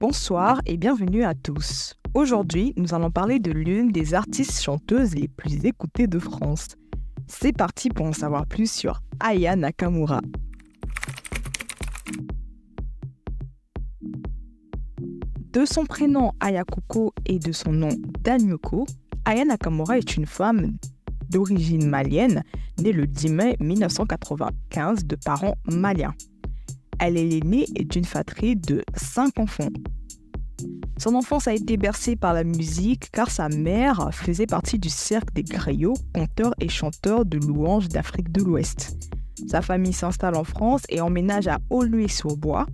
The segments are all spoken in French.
Bonsoir et bienvenue à tous. Aujourd'hui, nous allons parler de l'une des artistes chanteuses les plus écoutées de France. C'est parti pour en savoir plus sur Aya Nakamura. De son prénom Ayakuko et de son nom Danyoko, Aya Nakamura est une femme d'origine malienne, née le 10 mai 1995 de parents maliens. Elle est l'aînée d'une fratrie de 5 enfants. Son enfance a été bercée par la musique car sa mère faisait partie du cercle des griots, conteurs et chanteurs de louanges d'Afrique de l'Ouest. Sa famille s'installe en France et emménage à Aulnuy-sur-Bois.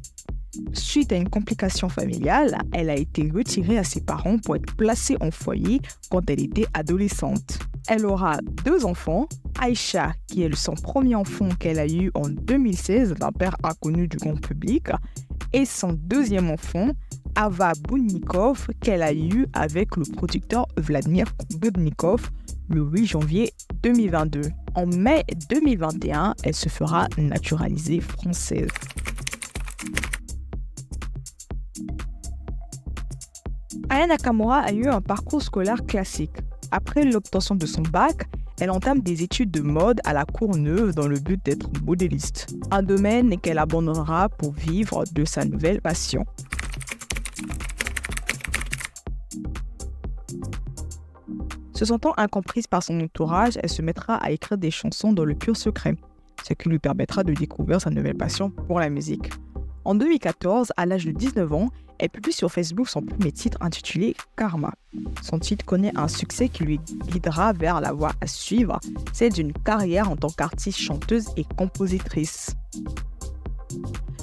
Suite à une complication familiale, elle a été retirée à ses parents pour être placée en foyer quand elle était adolescente. Elle aura 2 enfants, Aïcha, qui est son premier enfant qu'elle a eu en 2016 d'un père inconnu du grand public, et son deuxième enfant, Ava Boudnikov, qu'elle a eu avec le producteur Vladimir Boudnikov le 8 janvier 2022. En mai 2021, elle se fera naturaliser française. Aya Nakamura a eu un parcours scolaire classique. Après l'obtention de son bac, elle entame des études de mode à la Courneuve dans le but d'être modéliste, un domaine qu'elle abandonnera pour vivre de sa nouvelle passion. Se sentant incomprise par son entourage, elle se mettra à écrire des chansons dans le pur secret, ce qui lui permettra de découvrir sa nouvelle passion pour la musique. En 2014, à l'âge de 19 ans, elle publie sur Facebook son premier titre intitulé Karma. Son titre connaît un succès qui lui guidera vers la voie à suivre, celle d'une carrière en tant qu'artiste, chanteuse et compositrice.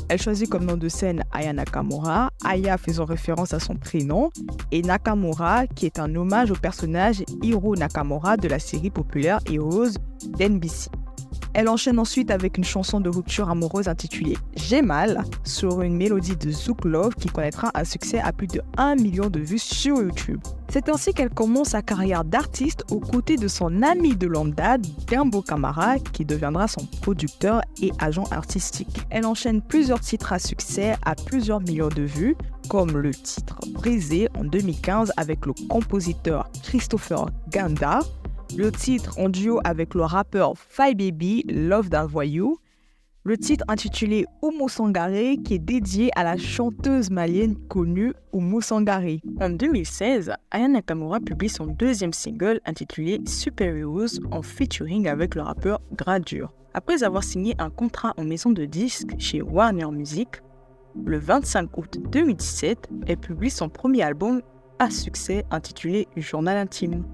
Elle choisit comme nom de scène Aya Nakamura, Aya faisant référence à son prénom, et Nakamura qui est un hommage au personnage Hiro Nakamura de la série populaire Heroes d'NBC. Elle enchaîne ensuite avec une chanson de rupture amoureuse intitulée J'ai mal, sur une mélodie de Zouk Love qui connaîtra un succès à plus de 1 million de vues sur YouTube. C'est ainsi qu'elle commence sa carrière d'artiste aux côtés de son ami de longue date, Dembo Camara, qui deviendra son producteur et agent artistique. Elle enchaîne plusieurs titres à succès à plusieurs millions de vues, comme le titre Brisé en 2015 avec le compositeur Christopher Ganda, le titre en duo avec le rappeur Five Baby, Love d'un voyou, le titre intitulé Oumou Sangaré qui est dédié à la chanteuse malienne connue Oumou Sangaré. En 2016, Aya Nakamura publie son deuxième single intitulé Super Heroes en featuring avec le rappeur Gradure. Après avoir signé un contrat en maison de disques chez Warner Music, le 25 août 2017, elle publie son premier album à succès intitulé Journal intime.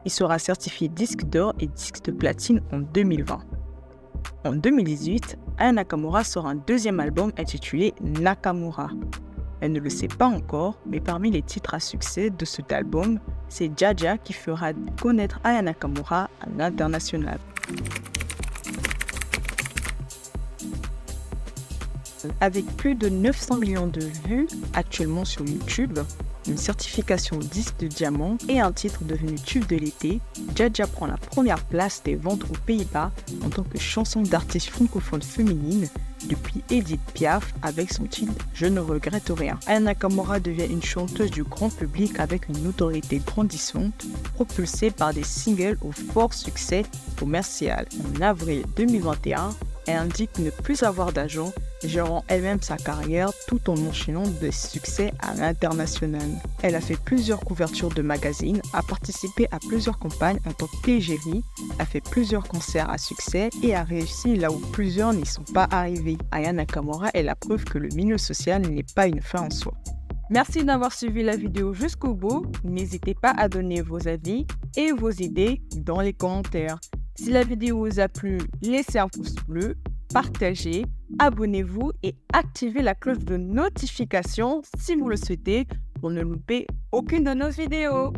Il sera certifié disque d'or et disque de platine en 2020. En 2018, Aya Nakamura sort un deuxième album intitulé Nakamura. Elle ne le sait pas encore, mais parmi les titres à succès de cet album, c'est Jaja qui fera connaître Aya Nakamura à l'international. Avec plus de 900 millions de vues actuellement sur YouTube, une certification disque de diamant et un titre devenu tube de l'été, Jaja prend la première place des ventes aux Pays-Bas en tant que chanson d'artiste francophone féminine depuis Edith Piaf avec son titre Je ne regrette rien. Aya Nakamura devient une chanteuse du grand public avec une notoriété grandissante, propulsée par des singles au fort succès commercial. En avril 2021, elle indique ne plus avoir d'agent, gérant elle-même sa carrière tout en enchaînant des succès à l'international. Elle a fait plusieurs couvertures de magazines, a participé à plusieurs campagnes en tant qu'égérie, a fait plusieurs concerts à succès et a réussi là où plusieurs n'y sont pas arrivés. Aya Nakamura est la preuve que le milieu social n'est pas une fin en soi. Merci d'avoir suivi la vidéo jusqu'au bout. N'hésitez pas à donner vos avis et vos idées dans les commentaires. Si la vidéo vous a plu, laissez un pouce bleu, partagez, abonnez-vous et activez la cloche de notification si vous le souhaitez pour ne louper aucune de nos vidéos.